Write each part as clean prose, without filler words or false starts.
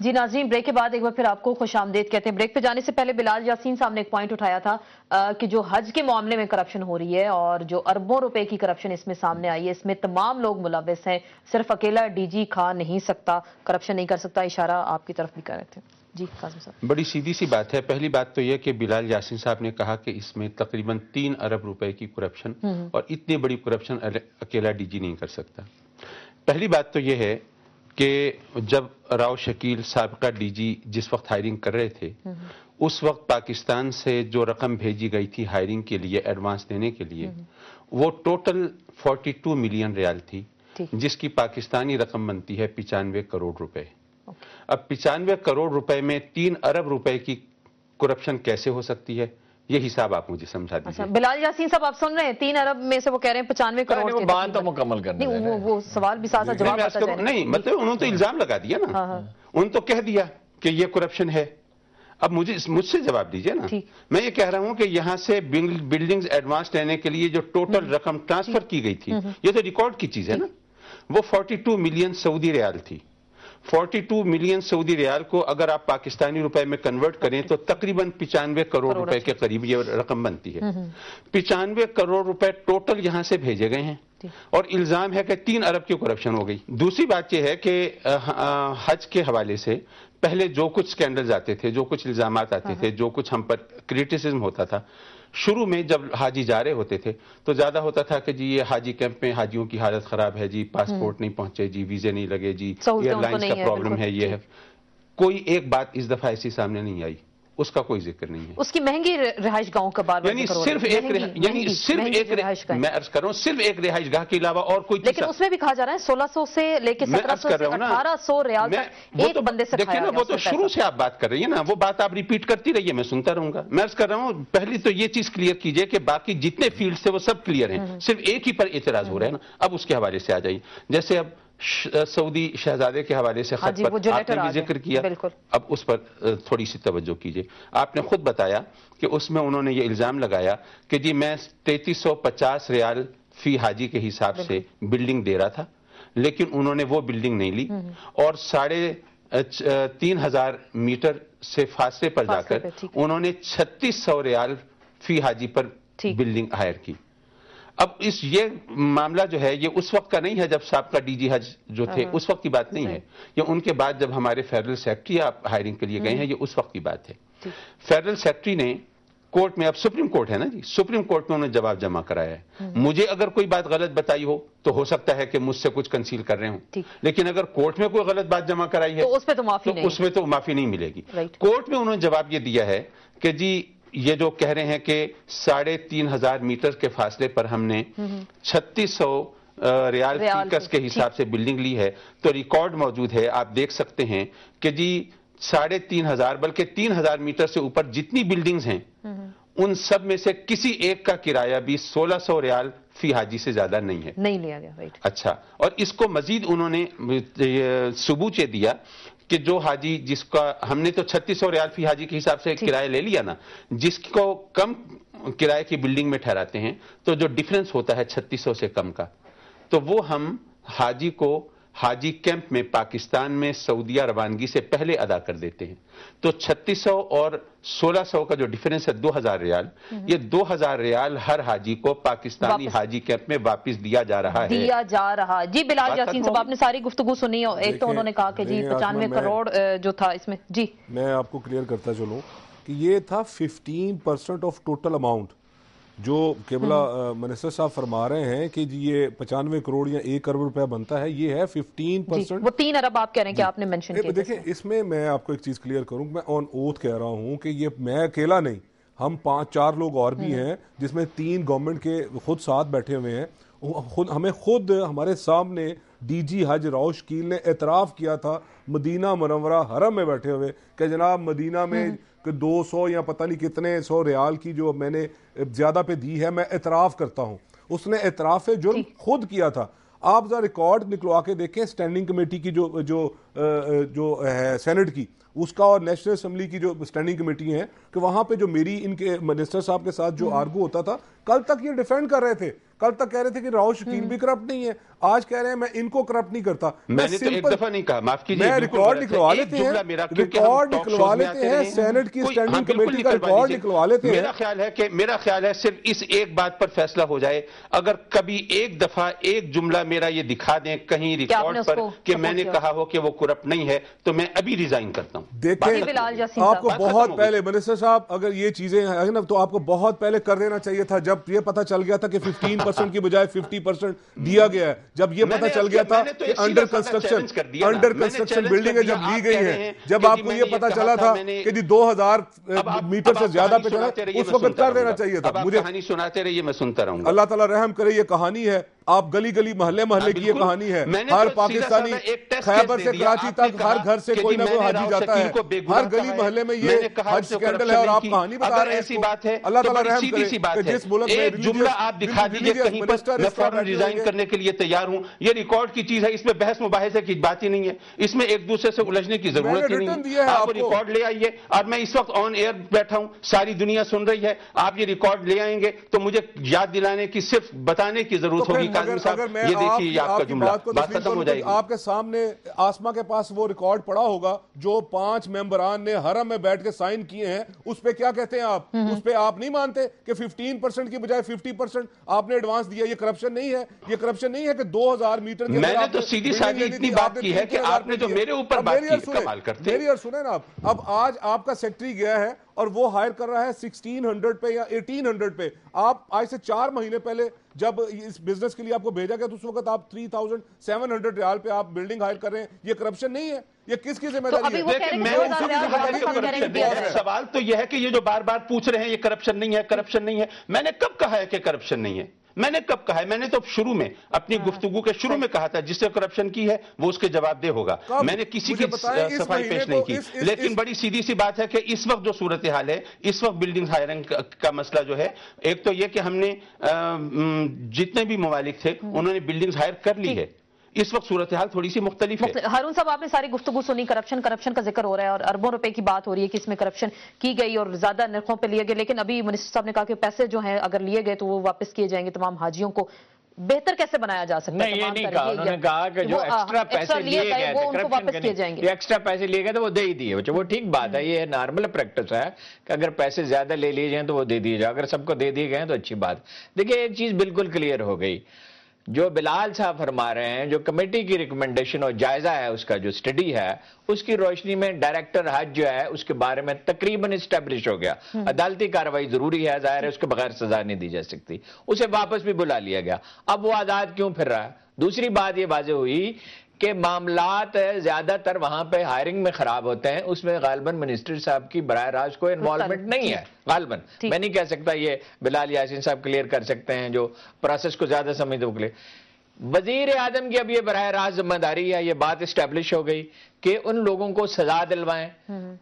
جی ناظرین، بریک کے بعد ایک بار پھر آپ کو خوش آمدید کہتے ہیں۔ بریک پہ جانے سے پہلے بلال یاسین صاحب نے ایک پوائنٹ اٹھایا تھا کہ جو حج کے معاملے میں کرپشن ہو رہی ہے اور جو اربوں روپے کی کرپشن اس میں سامنے آئی ہے، اس میں تمام لوگ ملوث ہیں، صرف اکیلا ڈی جی کھا نہیں سکتا، کرپشن نہیں کر سکتا۔ اشارہ آپ کی طرف بھی کر رہے تھے جی قاسم صاحب۔ بڑی سیدھی سی بات ہے۔ پہلی بات تو یہ کہ بلال یاسین صاحب نے کہا کہ اس میں تقریباً 3 ارب روپے کی کرپشن، اور اتنی بڑی کرپشن اکیلا ڈی جی نہیں کر سکتا۔ پہلی بات تو یہ ہے کہ جب راؤ شکیل سابقہ ڈی جی جس وقت ہائرنگ کر رہے تھے، اس وقت پاکستان سے جو رقم بھیجی گئی تھی ہائرنگ کے لیے، ایڈوانس دینے کے لیے، وہ ٹوٹل 42 ملین ریال تھی، جس کی پاکستانی رقم بنتی ہے 95 کروڑ روپے۔ اب 95 کروڑ روپے میں 3 ارب روپے کی کرپشن کیسے ہو سکتی ہے؟ یہ حساب آپ مجھے سمجھا دیجیے۔ بلال یاسین صاحب آپ سن رہے ہیں، 3 ارب میں سے وہ کہہ رہے ہیں 95 کروڑ وہ بات تو مکمل کرنے نہیں، وہ سوال بھی ساتھ جواب آتا جائے۔ نہیں مطلب انہوں نے تو الزام لگا دیا نا، انہوں نے تو کہہ دیا کہ یہ کرپشن ہے۔ اب مجھ سے جواب دیجیے نا۔ میں یہ کہہ رہا ہوں کہ یہاں سے بلڈنگز ایڈوانس لینے کے لیے جو ٹوٹل رقم ٹرانسفر کی گئی تھی، یہ تو ریکارڈ کی چیز ہے نا، وہ 42 ملین سعودی ریال تھی۔ 42 ملین سعودی ریال کو اگر آپ پاکستانی روپے میں کنورٹ کریں تو تقریباً 95 کروڑ روپے کے قریب یہ رقم بنتی ہے۔ 95 کروڑ روپے ٹوٹل یہاں سے بھیجے گئے ہیں، اور الزام ہے کہ 3 ارب کی کرپشن ہو گئی۔ دوسری بات یہ ہے کہ حج کے حوالے سے پہلے جو کچھ سکینڈلز آتے تھے، جو کچھ الزامات آتے تھے، جو کچھ ہم پر کریٹیسزم ہوتا تھا، شروع میں جب حاجی جا رہے ہوتے تھے تو زیادہ ہوتا تھا کہ جی یہ حاجی کیمپ میں حاجیوں کی حالت خراب ہے، جی پاسپورٹ نہیں پہنچے، جی ویزے نہیں لگے، جی ایئر لائنز کا پرابلم ہے، یہ ہے۔ کوئی ایک بات اس دفعہ ایسی سامنے نہیں آئی، اس کا کوئی ذکر نہیں ہے۔ اس کی مہنگی رہائش گاہوں کا بار بار یعنی صرف ایک میں عرض کر رہا ہوں، صرف ایک رہائش گاہ کے علاوہ اور کوئی چیز، لیکن اس میں بھی کہا جا رہا ہے 1600 سے لے کے 1700 سے 1800 ریال تک ایک بندے سے کھایا گیا۔ وہ تو شروع سے آپ بات کر رہی ہیں نا، وہ بات آپ ریپیٹ کرتی رہیے، میں سنتا رہوں گا۔ میں عرض کر رہا ہوں پہلی تو یہ چیز کلیئر کیجئے کہ باقی جتنے فیلڈ سے وہ سب کلیئر ہیں، صرف ایک ہی پر اعتراض ہو رہا ہے نا۔ اب اس کے حوالے سے آ جائیے، جیسے اب سعودی شہزادے کے حوالے سے خط پر آپ نے بھی ذکر کیا، اب اس پر تھوڑی سی توجہ کیجئے۔ آپ نے خود بتایا کہ اس میں انہوں نے یہ الزام لگایا کہ جی میں 3350 ریال فی حاجی کے حساب سے بلڈنگ دے رہا تھا، لیکن انہوں نے وہ بلڈنگ نہیں لی، اور 3500 میٹر سے فاصلے پر جا کر انہوں نے 3600 ریال فی حاجی پر بلڈنگ ہائر کی۔ اب یہ معاملہ جو ہے یہ اس وقت کا نہیں ہے جب سابقہ ڈی جی حج جو تھے، اس وقت کی بات نہیں ہے، یہ ان کے بعد جب ہمارے فیڈرل سیکرٹری آپ ہائرنگ کے لیے گئے ہیں، یہ اس وقت کی بات ہے۔ فیڈرل سیکرٹری نے کورٹ میں، اب سپریم کورٹ ہے نا جی، سپریم کورٹ میں انہوں نے جواب جمع کرایا ہے۔ مجھے اگر کوئی بات غلط بتائی ہو تو ہو سکتا ہے کہ مجھ سے کچھ کنسیل کر رہے ہوں، لیکن اگر کورٹ میں کوئی غلط بات جمع کرائی ہے تو اس میں تو معافی نہیں ملے گی۔ کورٹ میں انہوں نے جواب یہ دیا ہے کہ جی یہ جو کہہ رہے ہیں کہ 3500 میٹر کے فاصلے پر ہم نے 3600 ریال فی گز کے حساب سے بلڈنگ لی ہے، تو ریکارڈ موجود ہے، آپ دیکھ سکتے ہیں کہ جی 3500 بلکہ 3000 میٹر سے اوپر جتنی بلڈنگز ہیں ان سب میں سے کسی ایک کا کرایہ بھی 1600 ریال فی حاجی سے زیادہ نہیں ہے، نہیں لیا گیا۔ اچھا، اور اس کو مزید انہوں نے ثبوت یہ دیا کہ جو حاجی جس کا ہم نے تو 3600 ریال فی حاجی کے حساب سے کرایہ لے لیا نا، جس کو کم کرایہ کی بلڈنگ میں ٹھہراتے ہیں تو جو ڈیفرنس ہوتا ہے 3600 سے کم کا، تو وہ ہم حاجی کو حاجی کیمپ میں پاکستان میں سعودیہ روانگی سے پہلے ادا کر دیتے ہیں۔ تو 3600 اور 1600 کا جو ڈیفرنس ہے 2000 ریال، یہ 2000 ریال ہر حاجی کو پاکستانی حاجی کیمپ میں واپس دیا جا رہا ہے۔ جی بلال یاسین صاحب، آپ نے ساری گفتگو سنی، ایک تو انہوں نے کہا کہ جی 95 کروڑ جو تھا اس میں، جی میں آپ کو کلیئر کرتا چلوں کہ یہ تھا 15% آف ٹوٹل اماؤنٹ جو قبلہ منسٹر صاحب فرما رہے ہیں کہ جی یہ 95 کروڑ یا 1 ارب روپے بنتا ہے، یہ ہے 15%۔ وہ 3 ارب آپ کہہ رہے ہیں کہ آپ نے منشن کیا۔ دیکھیں اس میں آپ کو ایک چیز کلیئر کروں، میں آن اوتھ کہہ رہا ہوں کہ یہ میں اکیلا نہیں، ہم 5-4 لوگ اور بھی ہیں، جس میں 3 گورنمنٹ کے خود ساتھ بیٹھے ہوئے ہیں۔ ہمیں خود ہمارے سامنے ڈی جی حج راؤ شکیل نے اعتراف کیا تھا مدینہ منورہ حرم میں بیٹھے ہوئے کہ جناب مدینہ میں 200 یا پتہ نہیں کتنے 100 ریال کی جو میں نے زیادہ پہ دی ہے، میں اعتراف کرتا ہوں۔ اس نے اعتراف جرم خود کیا تھا۔ آپ ذرا ریکارڈ نکلوا کے دیکھیں اسٹینڈنگ کمیٹی کی جو ہے سینٹ کی، اس کا اور نیشنل اسمبلی کی جو اسٹینڈنگ کمیٹی ہیں، کہ وہاں پہ جو میری ان کے منسٹر صاحب کے ساتھ جو آرگو ہوتا تھا، کل تک یہ ڈیفینڈ کر رہے تھے، کل تک کہہ رہے تھے کہ راؤ شکیل بھی کرپٹ نہیں ہے, آج کہہ رہے ہیں میں ان کو کرپٹ نہیں کرتا. میں نے تو ایک دفعہ نہیں کہا, معاف کیجیے, میں ریکارڈ نکلوا لیتے ہیں سینٹ کی اسٹینڈنگ کمیٹی کا ریکارڈ نکلوا لیتے ہیں. میرا خیال ہے صرف اس ایک بات پر فیصلہ ہو جائے, اگر کبھی ایک دفعہ ایک جملہ میرا یہ دکھا دیں کہیں ریکارڈ پر کہ میں نے کہا ہو کہ وہ کرپٹ نہیں ہے, تو میں ابھی ریزائن کرتا ہوں. دیکھیں آپ کو بہت پہلے منسٹر صاحب اگر یہ چیزیں ہیں نا تو آپ کو بہت پہلے کر دینا چاہیے تھا, جب یہ پتہ چل گیا تھا کہ 15% کی بجائے 50% دیا گیا ہے, جب یہ پتہ چل گیا تھا کہ انڈر کنسٹرکشن بلڈنگیں جب لی گئی ہیں, جب آپ کو یہ پتہ چلا تھا کہ 2000 میٹر سے زیادہ پہ چلا, اس وقت کر دینا چاہیے تھا. مجھے کہانی سناتے رہیے, میں سنتا رہوں گا. اللہ تعالیٰ رحم کرے, یہ کہانی ہے, آپ گلی گلی محلے محلے کی یہ کہانی ہے. ہر پاکستانی خیبر سے کراچی تک ہر گھر سے کوئی نہ کوئی حاجی جاتا ہے, ہر گلی محلے میں یہ حج سکینڈل ہے, اور آپ کہانی بتا رہے ہیں. اللہ تعالیٰ رحم کرے کہ جس ملک میں ایک جملہ آپ دکھا دیجئے کہیں پر, میں فوراً ریزائن کرنے کے لیے تیار ہوں. یہ ریکارڈ کی چیز ہے, اس میں بحث مباحثے کی بات ہی نہیں ہے, اس میں ایک دوسرے سے الجھنے کی ضرورت ہی نہیں ہے. آپ ریکارڈ لے آئیے, اور میں اس وقت آن ایئر بیٹھا ہوں, ساری دنیا سن رہی ہے, آپ یہ ریکارڈ لے آئیں گے تو مجھے یاد دلانے کی, صرف بتانے کی ضرورت ہوگی کاظم صاحب, یہ دیکھیے آپ کا جملہ, بات ختم ہو جائے گی. آپ کے سامنے آسما کے پاس وہ ریکارڈ پڑا ہوگا جو 5 ممبران نے حرم میں بیٹھ کے سائن کیے ہیں, اس پہ کیا کہتے ہیں آپ؟ اس پہ آپ نہیں مانتے کہ 15% کی بجائے 50% آپ نے ایڈوانس دیا؟ یہ کرپشن نہیں ہے, یہ کرپشن نہیں ہے کہ 2000 میٹر میں نے تو سیدھی سادھی اتنی بات کی ہے کہ آپ نے جو میرے اوپر بات کی, کمال کرتے ہیں. میری اور سنیں نا آپ, اب آج آپ کا سیکٹری گیا ہے اور وہ ہائر کر رہا ہے 1600 پہ یا 1800 پہ. آپ آج سے 4 مہینے پہلے جب اس بزنس کے لیے آپ کو بھیجا گیا تو اس وقت آپ 3700 ریال پہ آپ بلڈنگ ہائر کر رہے ہیں. یہ کرپشن نہیں ہے, یہ کس کی ذمہ داری ہے؟ سوال تو یہ ہے کہ یہ جو بار بار پوچھ رہے ہیں یہ کرپشن نہیں ہے, کرپشن نہیں ہے, میں نے کب کہا ہے کہ کرپشن نہیں ہے؟ میں نے کب کہا ہے؟ میں نے تو شروع میں اپنی گفتگو کے شروع میں کہا تھا جس سے کرپشن کی ہے وہ اس کے جواب دہ ہوگا. میں نے کسی کی صفائی پیش نہیں کی, لیکن بڑی سیدھی سی بات ہے کہ اس وقت جو صورتحال ہے, اس وقت بلڈنگ ہائرنگ کا مسئلہ جو ہے, ایک تو یہ کہ ہم نے جتنے بھی ممالک تھے انہوں نے بلڈنگز ہائر کر لی ہے. اس وقت صورتحال تھوڑی سی مختلف ہے. ہارون صاحب آپ نے ساری گفتگو سنی, کرپشن کا ذکر ہو رہا ہے اور اربوں روپے کی بات ہو رہی ہے کہ اس میں کرپشن کی گئی اور زیادہ نرخوں پہ لیے گئے, لیکن ابھی منسٹر صاحب نے کہا کہ پیسے جو ہیں اگر لیے گئے تو وہ واپس کیے جائیں گے. تمام حاجیوں کو بہتر کیسے بنایا جا سکتا ہے؟ نہیں, یہ نہیں کہا, انہوں نے کہا کہ جو ایکسٹرا پیسے لیے گئے وہ ان کو واپس کیے جائیں گے. یہ ایکسٹرا پیسے لیے گئے تو وہ دے ہی دیے, وہ ٹھیک بات ہے, یہ نارمل پریکٹس ہے کہ اگر پیسے زیادہ لے لیے جائیں تو وہ دے دیے جائیں, اگر سب کو دے دیے گئے تو اچھی بات. دیکھیں ایک چیز بالکل کلیئر ہو گئی, جو بلال صاحب فرما رہے ہیں, جو کمیٹی کی ریکمنڈیشن اور جائزہ ہے اس کا جو سٹڈی ہے, اس کی روشنی میں ڈائریکٹر حج جو ہے اس کے بارے میں تقریباً اسٹیبلش ہو گیا. عدالتی کارروائی ضروری ہے, ظاہر ہے اس کے بغیر سزا نہیں دی جا سکتی, اسے واپس بھی بلا لیا گیا. اب وہ آزاد کیوں پھر رہا ہے؟ دوسری بات یہ واضح ہوئی کہ معاملات زیادہ تر وہاں پہ ہائرنگ میں خراب ہوتے ہیں, اس میں غالباً منسٹر صاحب کی براہ راست کوئی انوالومنٹ نہیں ہے. غالباً میں نہیں کہہ سکتا, یہ بلال یاسین صاحب کلیئر کر سکتے ہیں جو پروسیس کو زیادہ سمجھتے وہ کلیئر. وزیر اعظم کی اب یہ براہ راست ذمہ داری ہے, یہ بات اسٹیبلش ہو گئی کہ ان لوگوں کو سزا دلوائیں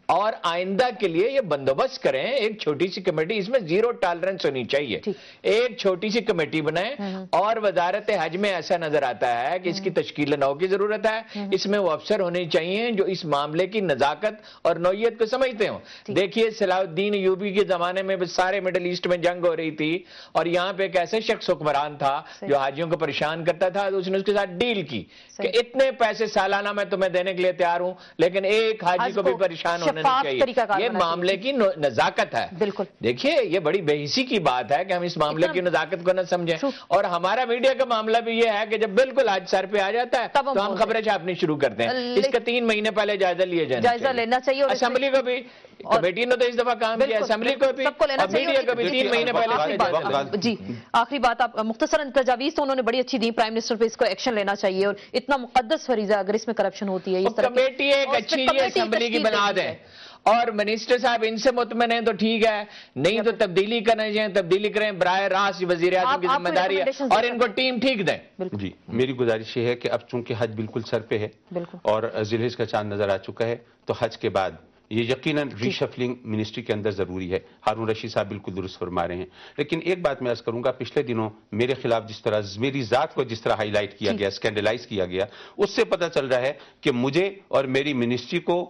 اور آئندہ کے لیے یہ بندوبست کریں. ایک چھوٹی سی کمیٹی, اس میں 0 ٹالرنس ہونی چاہیے, ایک چھوٹی سی کمیٹی بنائیں. اور وزارت حج میں ایسا نظر آتا ہے کہ اس کی تشکیل نو کی ضرورت ہے, اس میں وہ افسر ہونے چاہیے جو اس معاملے کی نزاکت اور نوعیت کو سمجھتے ہوں. دیکھیے صلاح الدین ایوبی کے زمانے میں سارے مڈل ایسٹ میں جنگ ہو رہی تھی, اور یہاں پہ ایک ایسے شخص حکمران تھا جو حاجیوں کو پریشان کرتا تھا, تو اس نے اس کے ساتھ ڈیل کی کہ اتنے پیسے سالانہ میں تمہیں دینے کے لیے تیار ہوں, لیکن ایک حاجی کو بھی پریشان ہونے نہیں چاہیے. یہ معاملے کی نزاکت ہے. دیکھیے یہ بڑی بے حسی کی بات ہے کہ ہم اس معاملے کی نزاکت کو نہ سمجھیں. اور ہمارا میڈیا کا معاملہ بھی یہ ہے کہ جب بالکل آج سر پہ آ جاتا ہے تو ہم خبریں چھاپنی شروع کرتے ہیں. اس کا 3 مہینے پہلے جائزہ لینا چاہیے. اسمبلی کو بھی, کمیٹی نے تو اس دفعہ کام کیا, اسمبلی کو بھی, اور میڈیا کو بھی 3 مہینے پہلے. جی آخری بات, آپ مختصراً تجاویز تو انہوں نے بڑی اچھی دی, پرائم منسٹر پہ اس کو ایکشن لینا چاہیے, اور اتنا مقدس فریضہ اگر اس میں کرپشن ہوتی ہے, کمیٹی ایک اچھی اسمبلی کی بنا دیں, اور منسٹر صاحب ان سے مطمئن ہیں تو ٹھیک ہے, نہیں تو تبدیلی کرنا چاہیے تبدیلی کریں. براہ راست وزیر اعظم کی ذمہ داری ہے, اور ان کو ٹیم ٹھیک دیں. جی میری گزارش یہ ہے کہ اب چونکہ حج بالکل سر پہ ہے اور ذی الحج کا چاند نظر آ چکا ہے, تو حج کے بعد یہ یقیناً ری شفلنگ منسٹری کے اندر ضروری ہے. ہارون رشید صاحب بالکل درست فرما رہے ہیں, لیکن ایک بات میں عرض کروں گا, پچھلے دنوں میرے خلاف جس طرح میری ذات کو جس طرح ہائی لائٹ کیا گیا, اسکینڈلائز کیا گیا, اس سے پتہ چل رہا ہے کہ مجھے اور میری منسٹری کو